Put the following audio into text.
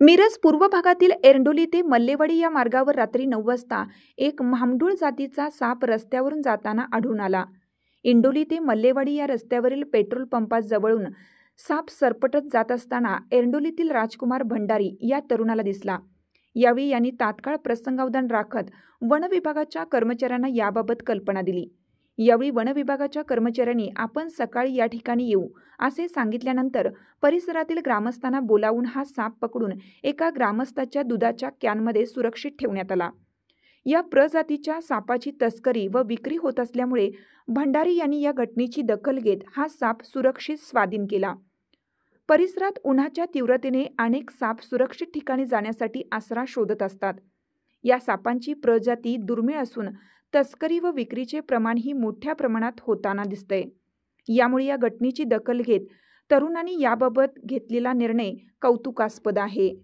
मिरज पूर्व भागातील एरंडोली ते मल्लेवाडी या मार्गावर रात्री 9 वाजता एक म्हामडूळ जातीचा साप रस्त्यावरून जाताना आढळून आला. इंडोली ते मल्लेवाडी या रस्त्यावरील पेट्रोल पंपाजवळून साप सरपटत जात असताना एरंडोलीतील राजकुमार भंडारी या तरुणाला दिसला. यावेळी यांनी तात्काळ प्रसंगावधान राखत वन विभागाच्या कर्मचाऱ्यांना याबाबत कल्पना दिली. यावेळी वन विभागाच्या कर्मचाऱ्यांनी आपण सकाळी या ठिकाणी येऊ असे सांगितल्यानंतर परिसरातील ग्रामस्थांना बोलावून हा साप पकडून एका ग्रामस्थाच्या दुधाच्या कॅनमध्ये सुरक्षित ठेवण्यात आला. या प्रजातीच्या सापाची तस्करी व विक्री होत असल्यामुळे भंडारी यांनी या घटनेची दखल घेत हा साप सुरक्षित स्वाधीन केला. परिसरात उन्हाच्या तीव्रतेने अनेक साप सुरक्षित ठिकाणी जाण्यासाठी आसरा शोधत असतात. या सापांची प्रजाती दुर्मिळ असून तस्करी व विक्रीचे प्रमाणही मोठ्या प्रमाणात होताना दिसतंय. यामुळे या घटनेची दखल घेत तरुणांनी याबाबत घेतलेला निर्णय कौतुकास्पद आहे.